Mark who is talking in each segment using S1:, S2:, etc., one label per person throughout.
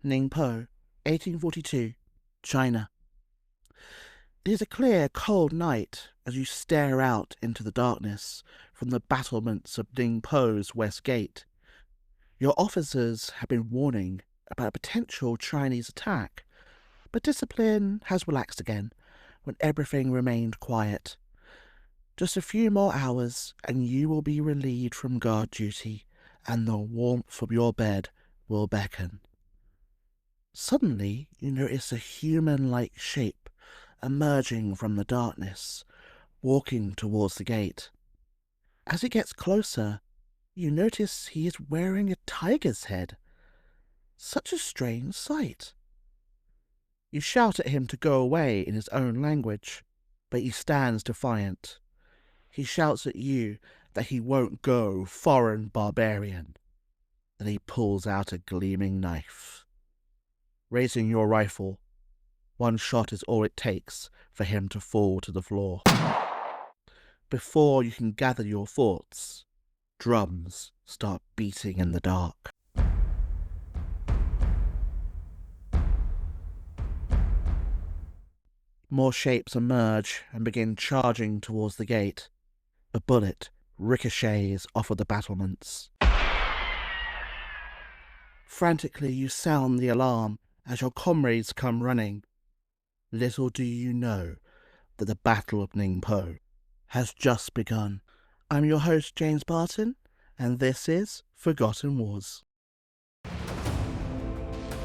S1: Ningpo, 1842, China. It is a clear, cold night as you stare out into the darkness from the battlements of Ningpo's west gate. Your officers have been warning about a potential Chinese attack, but discipline has relaxed again when everything remained quiet. Just a few more hours and you will be relieved from guard duty, and the warmth of your bed will beckon. Suddenly, you notice a human-like shape emerging from the darkness, walking towards the gate. As it gets closer, you notice he is wearing a tiger's head. Such a strange sight. You shout at him to go away in his own language, but he stands defiant. He shouts at you that he won't go, foreign barbarian. Then he pulls out a gleaming knife. Raising your rifle, one shot is all it takes for him to fall to the floor. Before you can gather your thoughts, drums start beating in the dark. More shapes emerge and begin charging towards the gate. A bullet ricochets off of the battlements. Frantically, you sound the alarm as your comrades come running. Little do you know that the Battle of Ningpo has just begun. I'm your host, James Barton, and this is Forgotten Wars.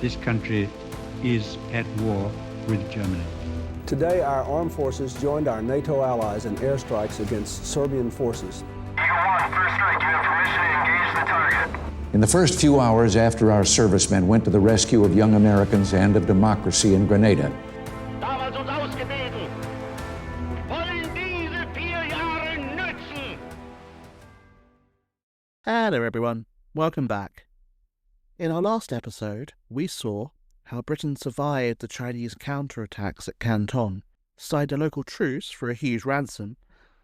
S2: This country is at war with Germany.
S3: Today, our armed forces joined our NATO allies in airstrikes against Serbian forces.
S4: Eagle 1, first strike, you have permission to engage the target.
S5: In the first few hours after our servicemen went to the rescue of young Americans and of democracy in Grenada,
S4: Damals uns ausgebeten. Wollen diese 4 Jahre nützen.
S1: Hello everyone, welcome back. In our last episode, we saw how Britain survived the Chinese counterattacks at Canton, signed a local truce for a huge ransom,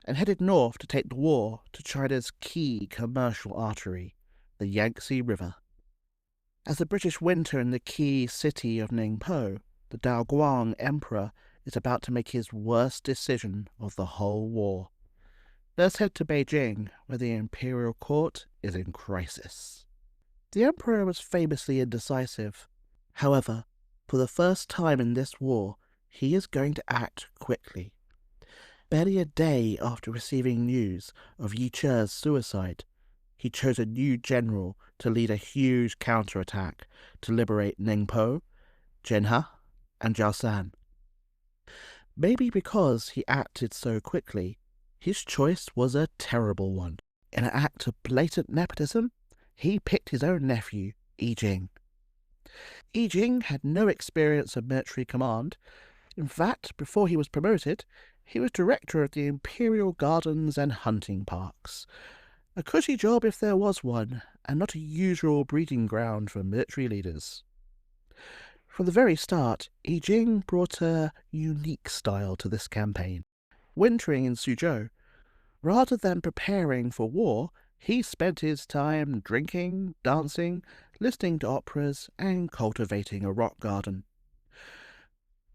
S1: and headed north to take the war to China's key commercial artery, the Yangtze River. As the British winter in the key city of Ningpo, the Daoguang Emperor is about to make his worst decision of the whole war. Let's head to Beijing, where the imperial court is in crisis. The emperor was famously indecisive. However, for the first time in this war, he is going to act quickly. Barely a day after receiving news of Yi Che's suicide, he chose a new general to lead a huge counterattack to liberate Ningpo, Zhenhe, and Jiaoshan. Maybe because he acted so quickly, his choice was a terrible one. In an act of blatant nepotism, he picked his own nephew, Yi Jing. Yi Jing had no experience of military command. In fact, before he was promoted, he was director of the Imperial Gardens and Hunting Parks. A cushy job if there was one, and not a usual breeding ground for military leaders. From the very start, Yi Jing brought a unique style to this campaign. Wintering in Suzhou, rather than preparing for war, he spent his time drinking, dancing, listening to operas, and cultivating a rock garden.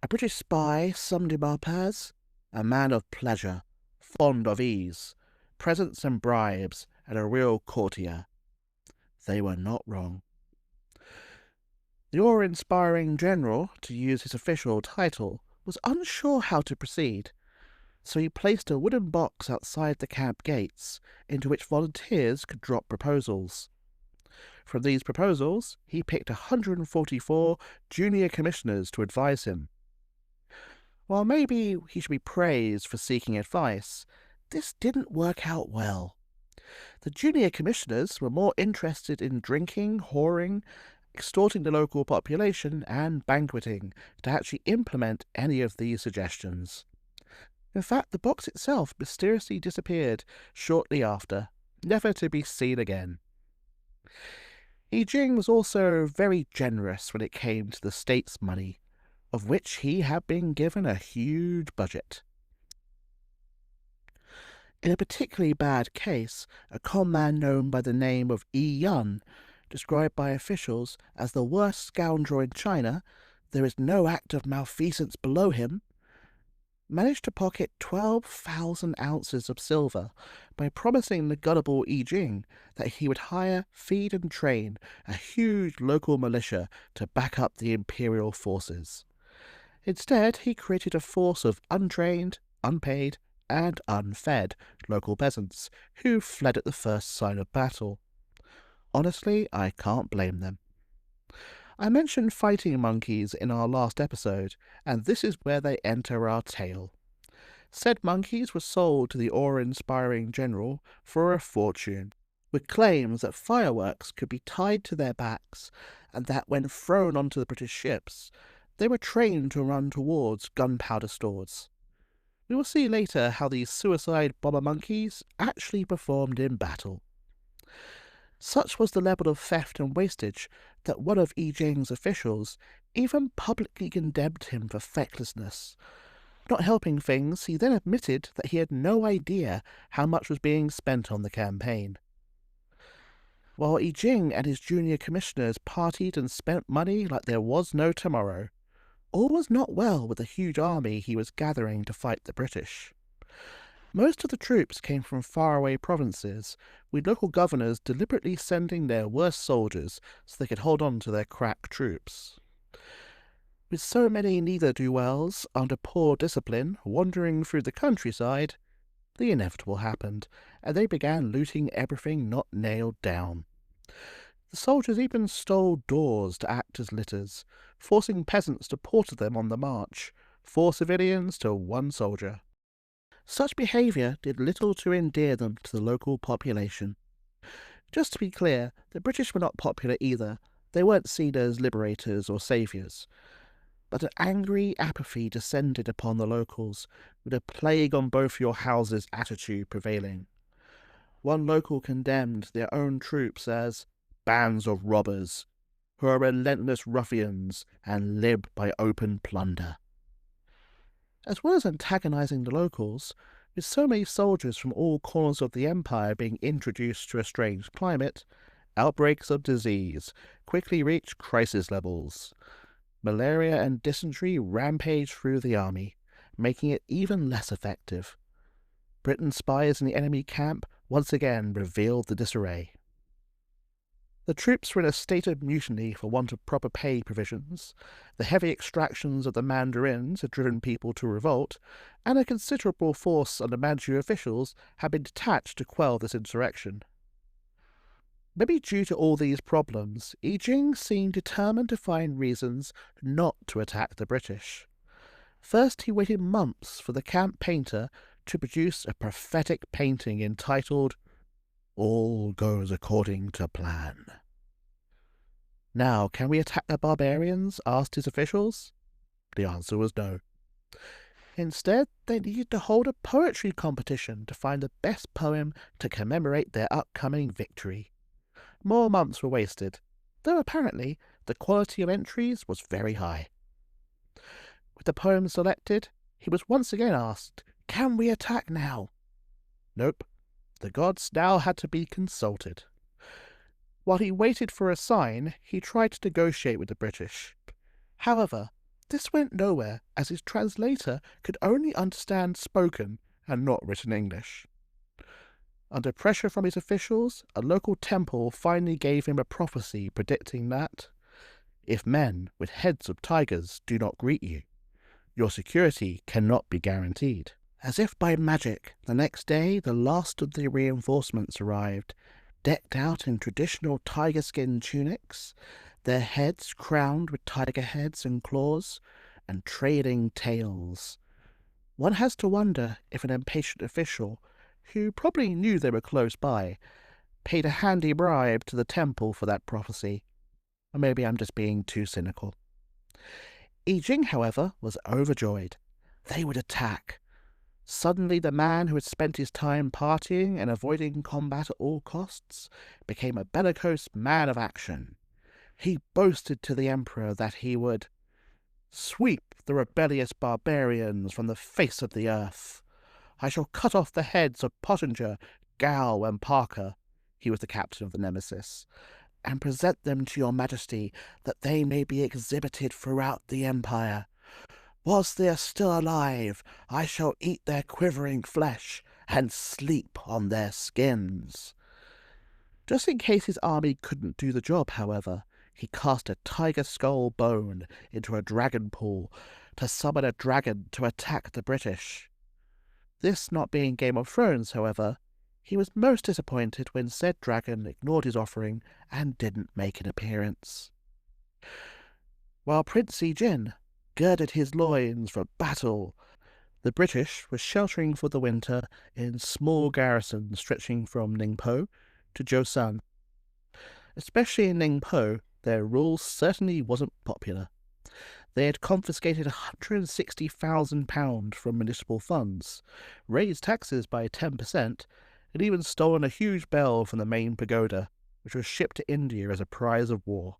S1: A British spy summed him up as a man of pleasure, fond of ease, presents and bribes, and a real courtier. They were not wrong. The awe-inspiring general, to use his official title, was unsure how to proceed, so he placed a wooden box outside the camp gates into which volunteers could drop proposals. From these proposals, he picked 144 junior commissioners to advise him. While maybe he should be praised for seeking advice, this didn't work out well. The junior commissioners were more interested in drinking, whoring, extorting the local population, and banqueting to actually implement any of these suggestions. In fact, the box itself mysteriously disappeared shortly after, never to be seen again. Yi Jing was also very generous when it came to the state's money, of which he had been given a huge budget. In a particularly bad case, a con man known by the name of Yi Yun described by officials as the worst scoundrel in China, there is no act of malfeasance below him, managed to pocket 12,000 ounces of silver by promising the gullible Yi Jing that he would hire, feed and train a huge local militia to back up the imperial forces. Instead, he created a force of untrained, unpaid, and unfed local peasants who fled at the first sign of battle. Honestly, I can't blame them. I mentioned fighting monkeys in our last episode, and this is where they enter our tale. Said monkeys were sold to the awe-inspiring general for a fortune, with claims that fireworks could be tied to their backs, and that when thrown onto the British ships, they were trained to run towards gunpowder stores. We will see later how these suicide bomber monkeys actually performed in battle. Such was the level of theft and wastage that one of Yi Jing's officials even publicly condemned him for fecklessness. Not helping things, he then admitted that he had no idea how much was being spent on the campaign. While Yi Jing and his junior commissioners partied and spent money like there was no tomorrow, all was not well with the huge army he was gathering to fight the British. Most of the troops came from faraway provinces, with local governors deliberately sending their worst soldiers so they could hold on to their crack troops. With so many ne'er-do-wells under poor discipline wandering through the countryside, the inevitable happened, and they began looting everything not nailed down. The soldiers even stole doors to act as litters, forcing peasants to porter them on the march, 4 civilians to 1 soldier. Such behaviour did little to endear them to the local population. Just to be clear, the British were not popular either. They weren't seen as liberators or saviours. But an angry apathy descended upon the locals, with a plague on both your houses attitude prevailing. One local condemned their own troops as bands of robbers, who are relentless ruffians and live by open plunder. As well as antagonizing the locals, with so many soldiers from all corners of the empire being introduced to a strange climate, outbreaks of disease quickly reached crisis levels. Malaria and dysentery rampaged through the army, making it even less effective. Britain's spies in the enemy camp once again revealed the disarray. The troops were in a state of mutiny for want of proper pay provisions. The heavy extractions of the mandarins had driven people to revolt, and a considerable force under Manchu officials had been detached to quell this insurrection. Maybe due to all these problems, Yi Jing seemed determined to find reasons not to attack the British. First, he waited months for the camp painter to produce a prophetic painting entitled "All Goes According to Plan." Now, can we attack the barbarians? Asked his officials. The answer was no. Instead, they needed to hold a poetry competition to find the best poem to commemorate their upcoming victory. More months were wasted, though apparently the quality of entries was very high. With the poem selected, he was once again asked, "Can we attack now?" Nope. The gods now had to be consulted. While he waited for a sign, he tried to negotiate with the British. However, this went nowhere, as his translator could only understand spoken and not written English. Under pressure from his officials, a local temple finally gave him a prophecy predicting that, if men with heads of tigers do not greet you, your security cannot be guaranteed. As if by magic, the next day the last of the reinforcements arrived, decked out in traditional tiger skin tunics, their heads crowned with tiger heads and claws, and trailing tails. One has to wonder if an impatient official, who probably knew they were close by, paid a handy bribe to the temple for that prophecy. Or maybe I'm just being too cynical. Yi Jing, however, was overjoyed. They would attack. Suddenly the man who had spent his time partying and avoiding combat at all costs became a bellicose man of action. He boasted to the emperor that he would sweep the rebellious barbarians from the face of the earth. I shall cut off the heads of Pottinger, Gow, and Parker. He was the captain of the Nemesis. and present them to your majesty, that they may be exhibited throughout the empire. Whilst they are still alive, I shall eat their quivering flesh and sleep on their skins." Just in case his army couldn't do the job, however, he cast a tiger skull bone into a dragon pool to summon a dragon to attack the British. This not being Game of Thrones, however, he was most disappointed when said dragon ignored his offering and didn't make an appearance. While Prince Jin girded his loins for battle, the British were sheltering for the winter in small garrisons stretching from Ningpo to Joseon. Especially in Ningpo, their rule certainly wasn't popular. They had confiscated £160,000 from municipal funds, raised taxes by 10%, and even stolen a huge bell from the main pagoda, which was shipped to India as a prize of war.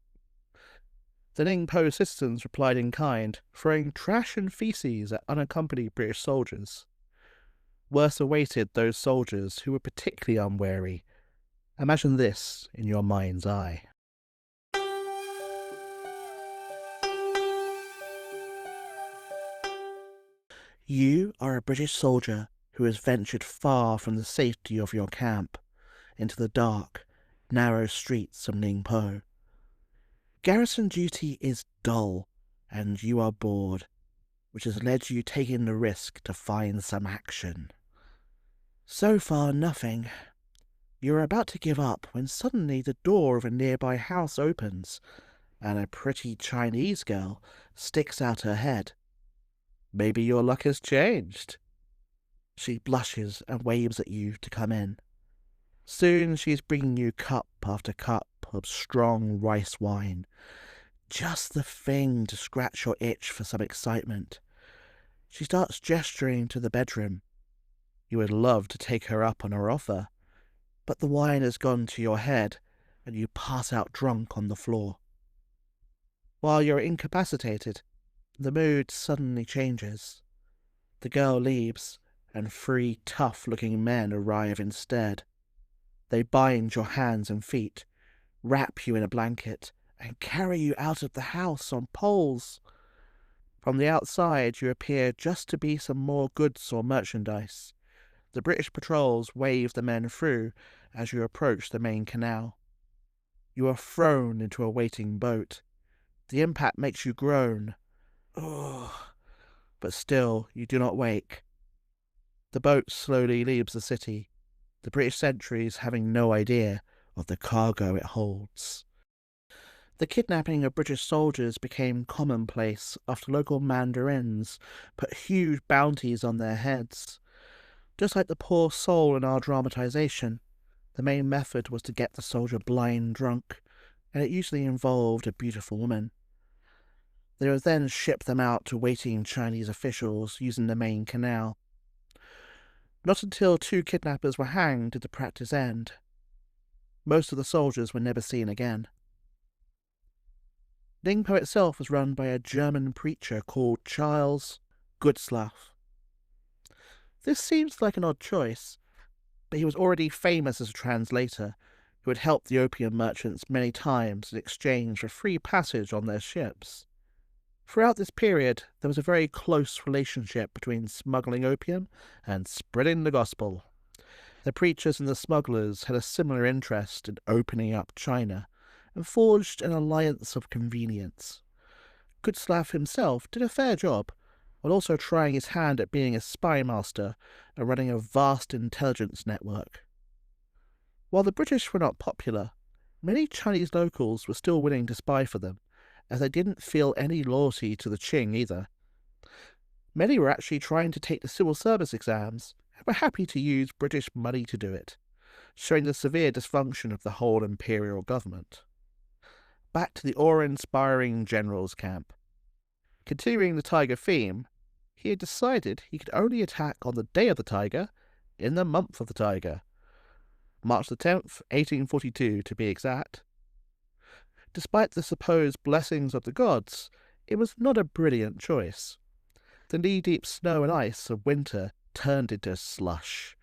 S1: The Ningpo citizens replied in kind, throwing trash and feces at unaccompanied British soldiers. Worse awaited those soldiers who were particularly unwary. Imagine this in your mind's eye. You are a British soldier who has ventured far from the safety of your camp into the dark, narrow streets of Ningpo. Garrison duty is dull, and you are bored, which has led you taking the risk to find some action. So far, nothing. You are about to give up when suddenly the door of a nearby house opens, and a pretty Chinese girl sticks out her head. Maybe your luck has changed. She blushes and waves at you to come in. Soon she is bringing you cup after cup of strong rice wine. Just the thing to scratch your itch for some excitement. She starts gesturing to the bedroom. You would love to take her up on her offer, but the wine has gone to your head and you pass out drunk on the floor. While you're incapacitated, the mood suddenly changes. The girl leaves, and 3 tough-looking men arrive instead. They bind your hands and feet, wrap you in a blanket, and carry you out of the house on poles. From the outside, you appear just to be some more goods or merchandise. The British patrols wave the men through as you approach the main canal. You are thrown into a waiting boat. The impact makes you groan. Ugh. But still, you do not wake. The boat slowly leaves the city, the British sentries having no idea of the cargo it holds. The kidnapping of British soldiers became commonplace after local mandarins put huge bounties on their heads. Just like the poor soul in our dramatization, the main method was to get the soldier blind drunk, and it usually involved a beautiful woman. They would then ship them out to waiting Chinese officials using the main canal. Not until 2 kidnappers were hanged did the practice end. Most of the soldiers were never seen again. Ningpo itself was run by a German preacher called Charles Goodslaff. This seems like an odd choice, but he was already famous as a translator who had helped the opium merchants many times in exchange for free passage on their ships. Throughout this period, there was a very close relationship between smuggling opium and spreading the gospel. The preachers and the smugglers had a similar interest in opening up China and forged an alliance of convenience. Goodslaff himself did a fair job, while also trying his hand at being a spy master and running a vast intelligence network. While the British were not popular, many Chinese locals were still willing to spy for them, as they didn't feel any loyalty to the Qing either. Many were actually trying to take the civil service exams and were happy to use British money to do it, showing the severe dysfunction of the whole imperial government. Back to the awe-inspiring general's camp. Continuing the tiger theme, he had decided he could only attack on the day of the tiger, in the month of the tiger. March the 10th, 1842 to be exact. Despite the supposed blessings of the gods, it was not a brilliant choice. The knee-deep snow and ice of winter turned into slush.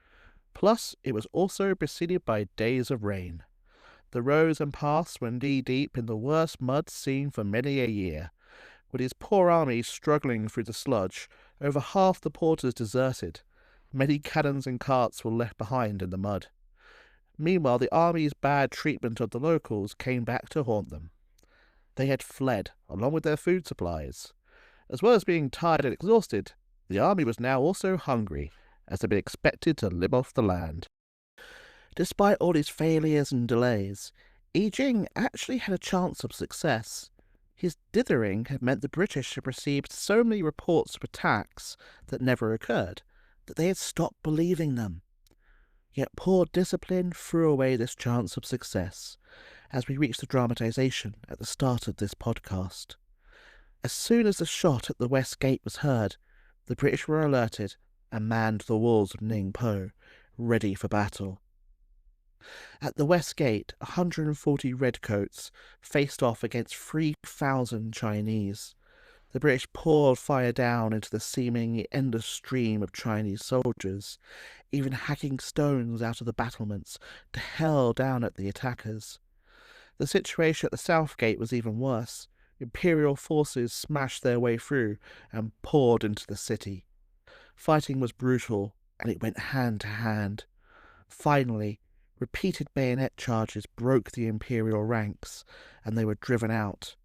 S1: Plus, it was also preceded by days of rain. The roads and paths were knee-deep in the worst mud seen for many a year. With his poor army struggling through the sludge, over half the porters deserted. Many cannons and carts were left behind in the mud. Meanwhile, the army's bad treatment of the locals came back to haunt them. They had fled, along with their food supplies. As well as being tired and exhausted, the army was now also hungry, as they'd been expected to live off the land. Despite all his failures and delays, Yi Jing actually had a chance of success. His dithering had meant the British had received so many reports of attacks that never occurred that they had stopped believing them. Yet poor discipline threw away this chance of success, as we reach the dramatization at the start of this podcast. As soon as the shot at the West Gate was heard, the British were alerted and manned the walls of Ningpo, ready for battle. At the West Gate, 140 redcoats faced off against 3,000 Chinese. The British poured fire down into the seemingly endless stream of Chinese soldiers, even hacking stones out of the battlements to hurl down at the attackers. The situation at the South Gate was even worse. Imperial forces smashed their way through and poured into the city. Fighting was brutal, and it went hand to hand. Finally, repeated bayonet charges broke the Imperial ranks, and they were driven out.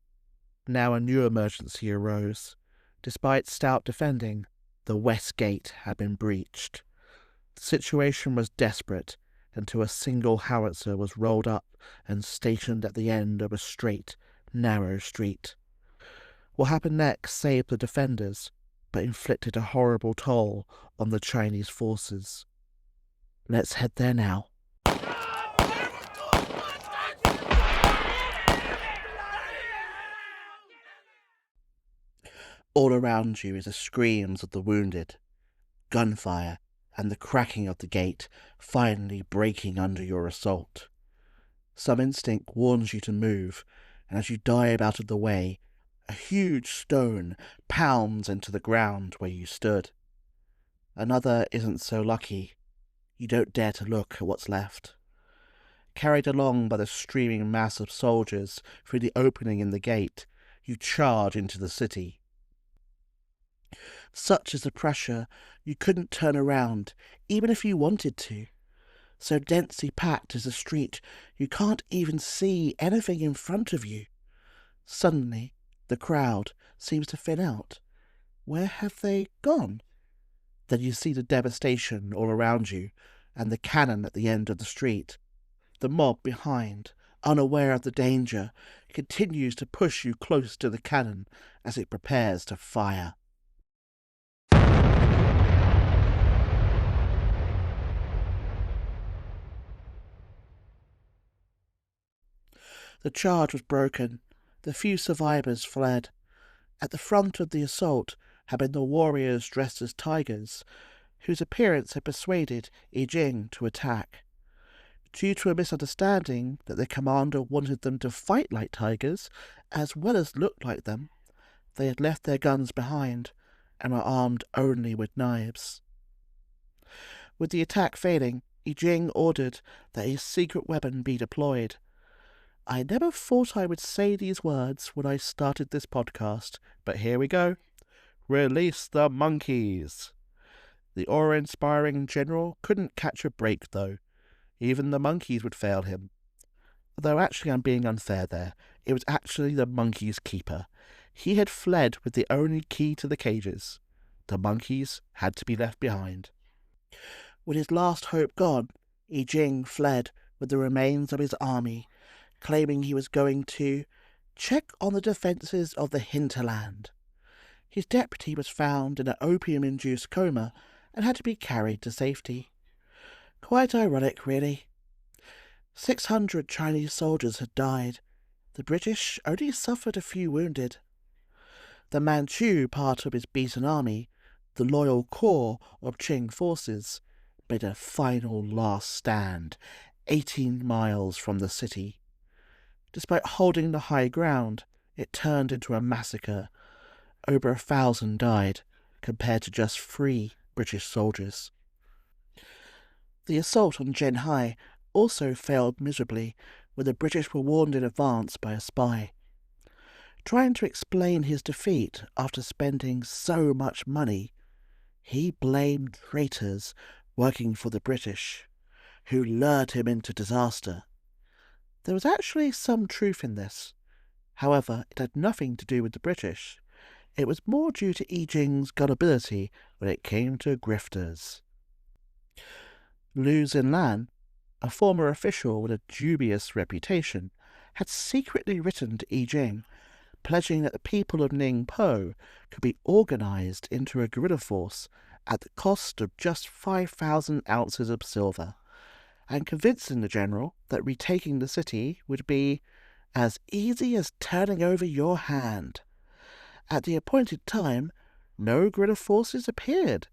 S1: Now a new emergency arose. Despite stout defending, the West Gate had been breached. The situation was desperate, until a single howitzer was rolled up and stationed at the end of a straight, narrow street. What happened next saved the defenders, but inflicted a horrible toll on the Chinese forces. Let's head there now. All around you is the screams of the wounded, gunfire, and the cracking of the gate finally breaking under your assault. Some instinct warns you to move, and as you dive out of the way, a huge stone pounds into the ground where you stood. Another isn't so lucky. You don't dare to look at what's left. Carried along by the streaming mass of soldiers through the opening in the gate, you charge into the city. Such is the pressure, you couldn't turn around, even if you wanted to. So densely packed is the street, you can't even see anything in front of you. Suddenly, the crowd seems to thin out. Where have they gone? Then you see the devastation all around you, and the cannon at the end of the street. The mob behind, unaware of the danger, continues to push you close to the cannon as it prepares to fire. The charge was broken. The few survivors fled. At the front of the assault had been the warriors dressed as tigers, whose appearance had persuaded Yi Jing to attack. Due to a misunderstanding that their commander wanted them to fight like tigers, as well as look like them, they had left their guns behind and were armed only with knives. With the attack failing, Yi Jing ordered that his secret weapon be deployed. I never thought I would say these words when I started this podcast, but here we go. Release the monkeys! The awe-inspiring general couldn't catch a break, though. Even the monkeys would fail him. Though actually I'm being unfair there. It was actually the monkey's keeper. He had fled with the only key to the cages. The monkeys had to be left behind. With his last hope gone, Yi Jing fled with the remains of his army, claiming he was going to check on the defences of the hinterland. His deputy was found in an opium-induced coma and had to be carried to safety. Quite ironic, really. 600 Chinese soldiers had died. The British only suffered a few wounded. The Manchu part of his beaten army, the loyal core of Qing forces, made a final last stand, 18 miles from the city. Despite holding the high ground, it turned into a massacre. Over 1,000 died, compared to just 3 British soldiers. The assault on Zhenhai also failed miserably, where the British were warned in advance by a spy. Trying to explain his defeat after spending so much money, he blamed traitors working for the British, who lured him into disaster. There was actually some truth in this. However, it had nothing to do with the British. It was more due to Yi Jing's gullibility when it came to grifters. Lu Xinlan, a former official with a dubious reputation, had secretly written to Yi Jing, pledging that the people of Ningpo could be organized into a guerrilla force at the cost of just 5,000 ounces of silver, and convincing the general that retaking the city would be as easy as turning over your hand. At the appointed time, no guerrilla forces appeared,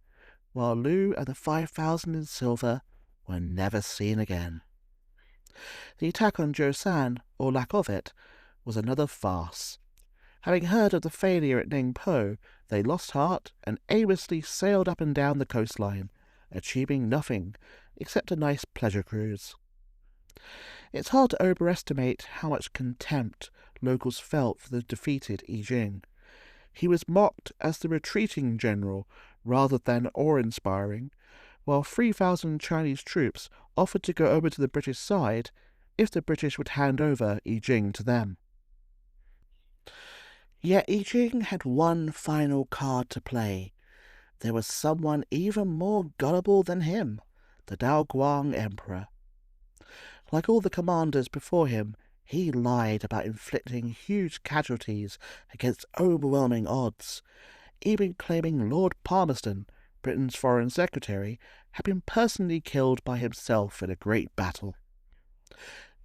S1: while Lu and the 5,000 in silver were never seen again. The attack on Joseon, or lack of it, was another farce. Having heard of the failure at Ningpo, they lost heart and aimlessly sailed up and down the coastline, achieving nothing except a nice pleasure cruise. It's hard to overestimate how much contempt locals felt for the defeated Yi Jing. He was mocked as the retreating general rather than awe-inspiring, while 3,000 Chinese troops offered to go over to the British side if the British would hand over Yi Jing to them. Yet Yi Jing had one final card to play. There was someone even more gullible than him, the Daoguang Emperor. Like all the commanders before him, he lied about inflicting huge casualties against overwhelming odds, even claiming Lord Palmerston, Britain's Foreign Secretary, had been personally killed by himself in a great battle.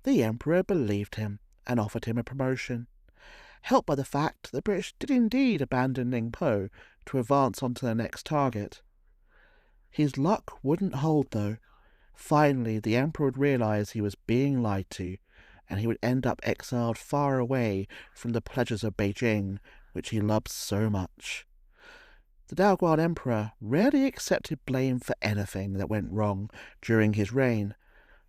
S1: The Emperor believed him and offered him a promotion, helped by the fact the British did indeed abandon Ningpo to advance on to their next target. His luck wouldn't hold, though. Finally, the Emperor would realize he was being lied to, and he would end up exiled far away from the pleasures of Beijing, which he loved so much. The Daoguang Emperor rarely accepted blame for anything that went wrong during his reign,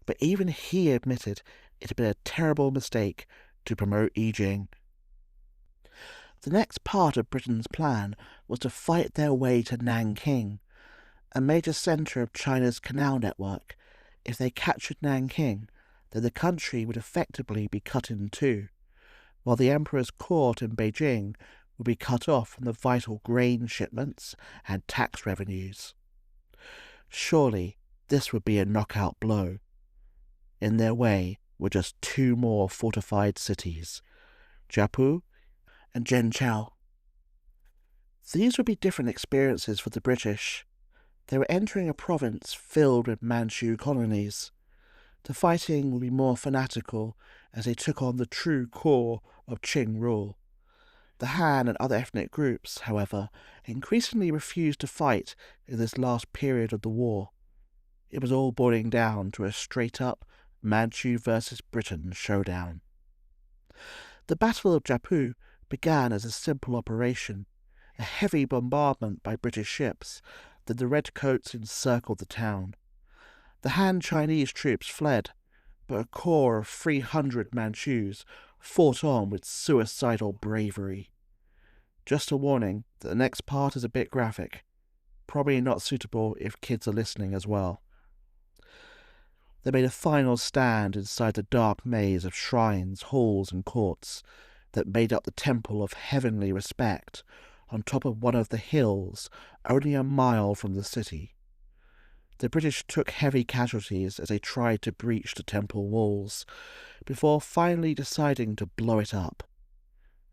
S1: but even he admitted it had been a terrible mistake to promote Yi Jing. The next part of Britain's plan was to fight their way to Nanking, a major centre of China's canal network. If they captured Nanking, then the country would effectively be cut in two, while the Emperor's court in Beijing would be cut off from the vital grain shipments and tax revenues. Surely this would be a knockout blow. In their way were just two more fortified cities, Jiapu and Zhenqiao. These would be different experiences for the British. They were entering a province filled with Manchu colonies. The fighting would be more fanatical as they took on the true core of Qing rule. The Han and other ethnic groups, however, increasingly refused to fight in this last period of the war. It was all boiling down to a straight-up Manchu versus Britain showdown. The Battle of Jiapu began as a simple operation, a heavy bombardment by British ships. Then the redcoats encircled the town. The Han Chinese troops fled, but a corps of 300 Manchus fought on with suicidal bravery. Just a warning that the next part is a bit graphic, probably not suitable if kids are listening as well. They made a final stand inside the dark maze of shrines, halls and courts that made up the Temple of Heavenly Respect on top of one of the hills only a mile from the city. The British took heavy casualties as they tried to breach the temple walls, before finally deciding to blow it up.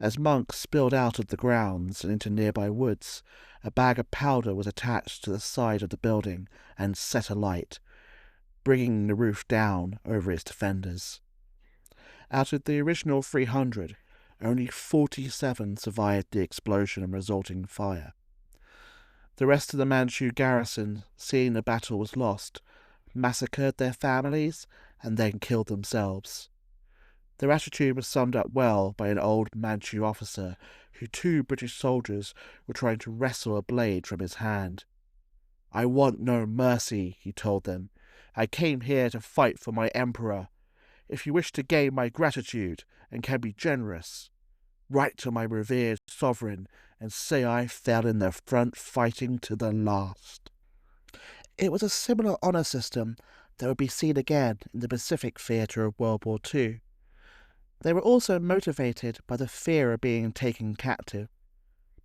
S1: As monks spilled out of the grounds and into nearby woods, a bag of powder was attached to the side of the building and set alight, bringing the roof down over its defenders. Out of the original 300, only 47 survived the explosion and resulting fire. The rest of the Manchu garrison, seeing the battle was lost, massacred their families and then killed themselves. Their attitude was summed up well by an old Manchu officer who 2 British soldiers were trying to wrestle a blade from his hand. "I want no mercy," he told them. "I came here to fight for my emperor. If you wish to gain my gratitude and can be generous, write to my revered sovereign and say I fell in the front fighting to the last. It was a similar honour system that would be seen again in the Pacific theatre of World War II. They were also motivated by the fear of being taken captive,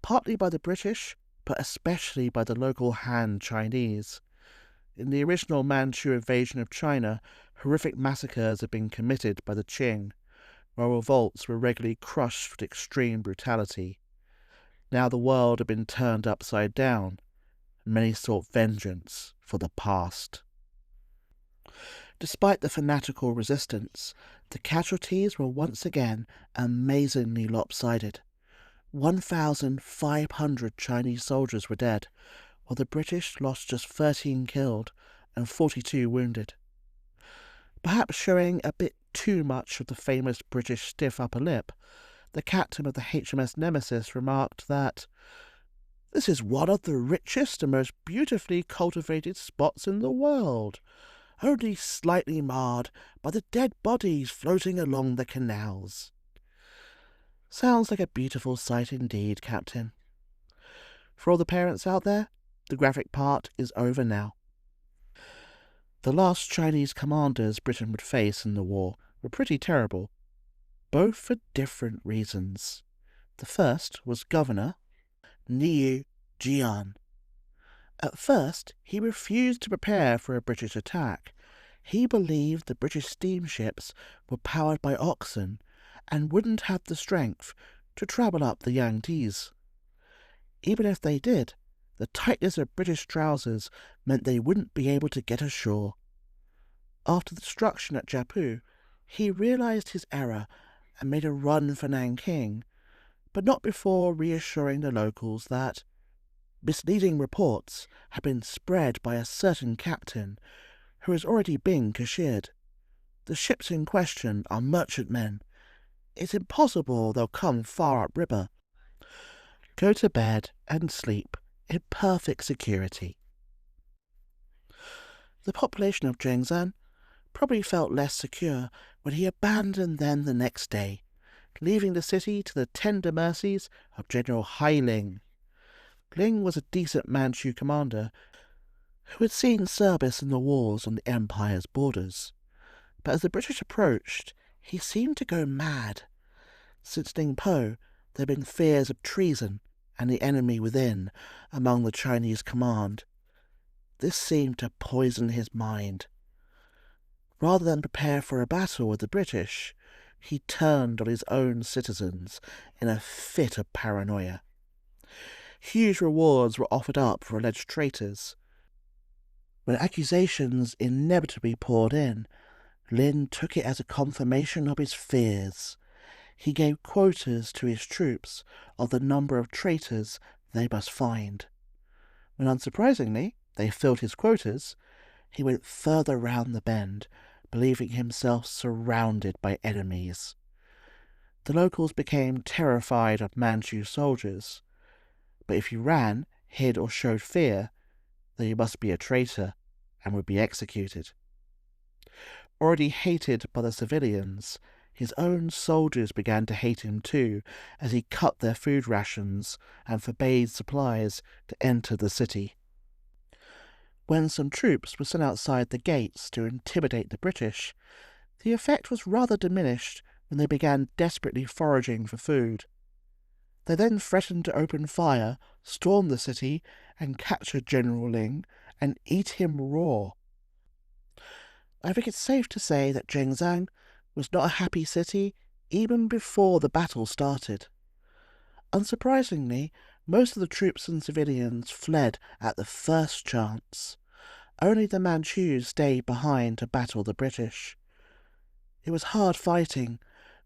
S1: partly by the British, but especially by the local Han Chinese. In the original Manchu invasion of China, horrific massacres had been committed by the Qing, while revolts were regularly crushed with extreme brutality. Now the world had been turned upside down, and many sought vengeance for the past. Despite the fanatical resistance, the casualties were once again amazingly lopsided. 1,500 Chinese soldiers were dead, while the British lost just 13 killed and 42 wounded. Perhaps showing a bit too much of the famous British stiff upper lip, the captain of the HMS Nemesis remarked that "This is one of the richest and most beautifully cultivated spots in the world, only slightly marred by the dead bodies floating along the canals." Sounds like a beautiful sight indeed, Captain. For all the parents out there, the graphic part is over now. The last Chinese commanders Britain would face in the war were pretty terrible, both for different reasons. The first was Governor Niu Jian. At first, he refused to prepare for a British attack. He believed the British steamships were powered by oxen and wouldn't have the strength to travel up the Yangtze. Even if they did, the tightness of British trousers meant they wouldn't be able to get ashore. After the destruction at Japu, he realized his error and made a run for Nanking, but not before reassuring the locals that misleading reports had been spread by a certain captain who has already been cashiered. The ships in question are merchantmen. It's impossible they'll come far upriver. Go to bed and sleep in perfect security. The population of Zhengzhou probably felt less secure when he abandoned them the next day, leaving the city to the tender mercies of General Hai Ling. Ling was a decent Manchu commander who had seen service in the wars on the Empire's borders. But as the British approached, he seemed to go mad. Since Ningpo, there had been fears of treason and the enemy within among the Chinese command. This seemed to poison his mind. Rather than prepare for a battle with the British, he turned on his own citizens in a fit of paranoia. Huge rewards were offered up for alleged traitors. When accusations inevitably poured in, Lin took it as a confirmation of his fears. He gave quotas to his troops of the number of traitors they must find. When unsurprisingly they filled his quotas, he went further round the bend, believing himself surrounded by enemies. The locals became terrified of Manchu soldiers, but if you ran, hid or showed fear, then you must be a traitor and would be executed. Already hated by the civilians, his own soldiers began to hate him too, as he cut their food rations and forbade supplies to enter the city. When some troops were sent outside the gates to intimidate the British, the effect was rather diminished when they began desperately foraging for food. They then threatened to open fire, storm the city, and capture General Ling and eat him raw. I think it's safe to say that Zhengzhou was not a happy city even before the battle started. Unsurprisingly, most of the troops and civilians fled at the first chance. Only the Manchus stayed behind to battle the British. It was hard fighting,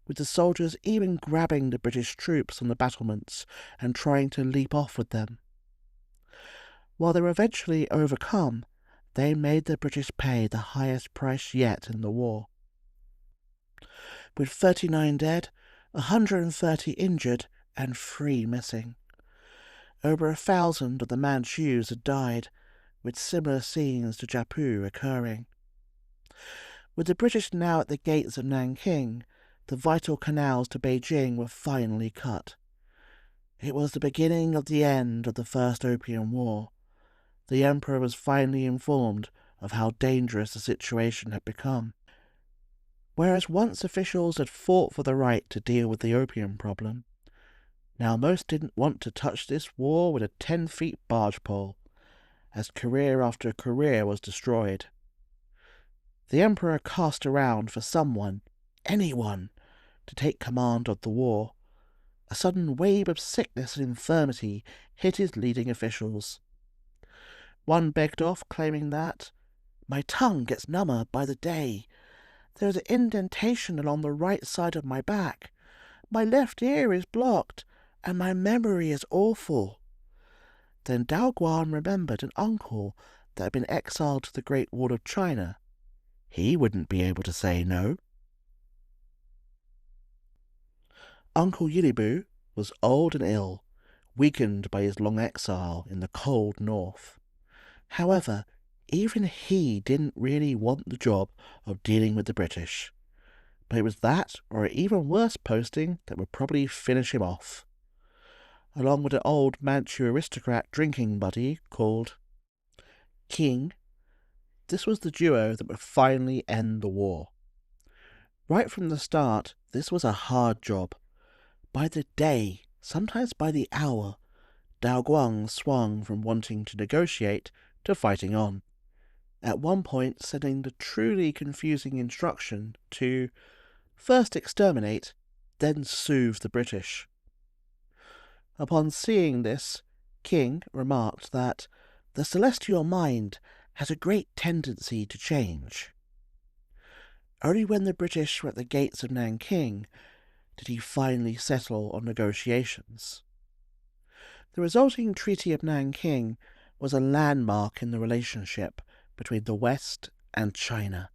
S1: with the soldiers even grabbing the British troops on the battlements and trying to leap off with them. While they were eventually overcome, they made the British pay the highest price yet in the war. With 39 dead, 130 injured, and 3 missing. Over 1,000 of the Manchus had died, with similar scenes to Japu occurring. With the British now at the gates of Nanking, the vital canals to Beijing were finally cut. It was the beginning of the end of the First Opium War. The Emperor was finally informed of how dangerous the situation had become. Whereas once officials had fought for the right to deal with the opium problem, now most didn't want to touch this war with a 10-foot barge pole, as career after career was destroyed. The Emperor cast around for someone, anyone, to take command of the war. A sudden wave of sickness and infirmity hit his leading officials. One begged off, claiming that, "My tongue gets number by the day. There is an indentation along the right side of my back. My left ear is blocked, and my memory is awful." Then Dao Guan remembered an uncle that had been exiled to the Great Wall of China. He wouldn't be able to say no. Uncle Yilibu was old and ill, weakened by his long exile in the cold north. However, even he didn't really want the job of dealing with the British. But it was that, or an even worse posting, that would probably finish him off. Along with an old Manchu aristocrat drinking buddy called King, this was the duo that would finally end the war. Right from the start, this was a hard job. By the day, sometimes by the hour, Dao Guang swung from wanting to negotiate to fighting on, at one point sending the truly confusing instruction to first exterminate, then soothe the British. Upon seeing this, King remarked that the celestial mind has a great tendency to change. Only when the British were at the gates of Nanking did he finally settle on negotiations. The resulting Treaty of Nanking was a landmark in the relationship between the West and China.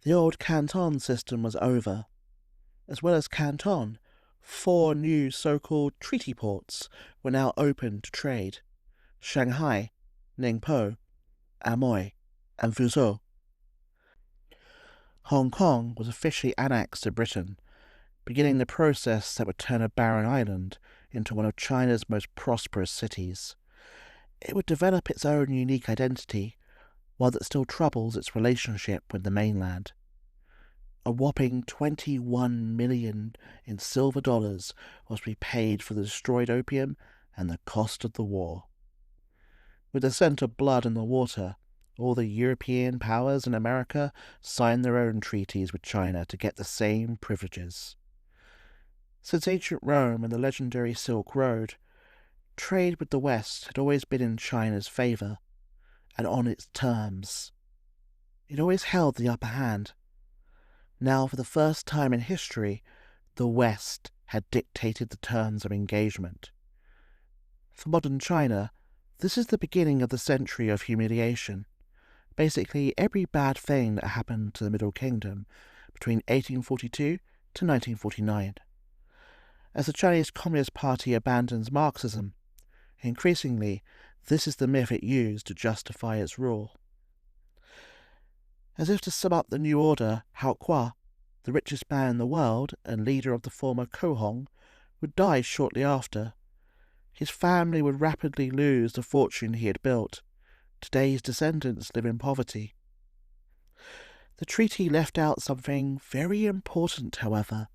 S1: The old Canton system was over. As well as Canton, 4 new so-called treaty ports were now open to trade: Shanghai, Ningpo, Amoy, and Fuzhou. Hong Kong was officially annexed to Britain, beginning the process that would turn a barren island into one of China's most prosperous cities. It would develop its own unique identity, while that still troubles its relationship with the mainland. A whopping $21 million in silver dollars was to be paid for the destroyed opium and the cost of the war. With the scent of blood in the water, all the European powers in America signed their own treaties with China to get the same privileges. Since ancient Rome and the legendary Silk Road, trade with the West had always been in China's favor, and on its terms. It always held the upper hand. Now, for the first time in history, the West had dictated the terms of engagement. For modern China, this is the beginning of the century of humiliation. Basically, every bad thing that happened to the Middle Kingdom between 1842 to 1949. As the Chinese Communist Party abandons Marxism, increasingly, this is the myth it used to justify its rule. As if to sum up the new order, Hao Kuo, the richest man in the world and leader of the former Kohong, would die shortly after. His family would rapidly lose the fortune he had built. Today's descendants live in poverty. The treaty left out something very important, however: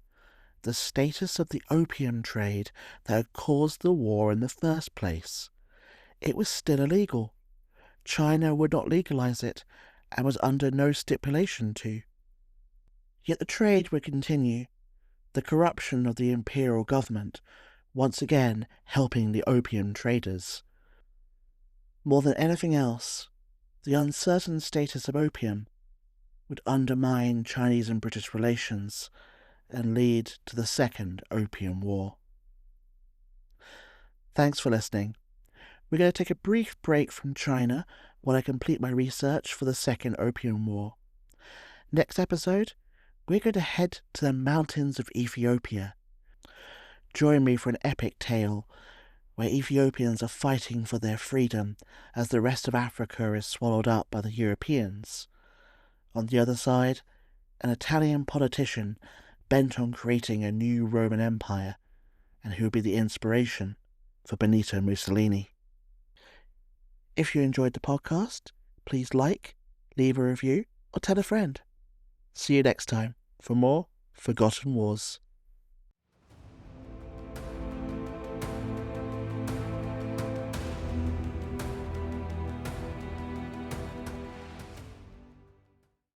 S1: the status of the opium trade that had caused the war in the first place. It was still illegal. China would not legalize it, and was under no stipulation to. Yet the trade would continue, the corruption of the imperial government once again helping the opium traders. More than anything else, the uncertain status of opium would undermine Chinese and British relations and lead to the Second Opium War. Thanks for listening. We're going to take a brief break from China while I complete my research for the Second Opium War. Next episode, we're going to head to the mountains of Ethiopia. Join me for an epic tale where Ethiopians are fighting for their freedom as the rest of Africa is swallowed up by the Europeans. On the other side, an Italian politician bent on creating a new Roman Empire, and who would be the inspiration for Benito Mussolini. If you enjoyed the podcast, please like, leave a review, or tell a friend. See you next time for more Forgotten Wars.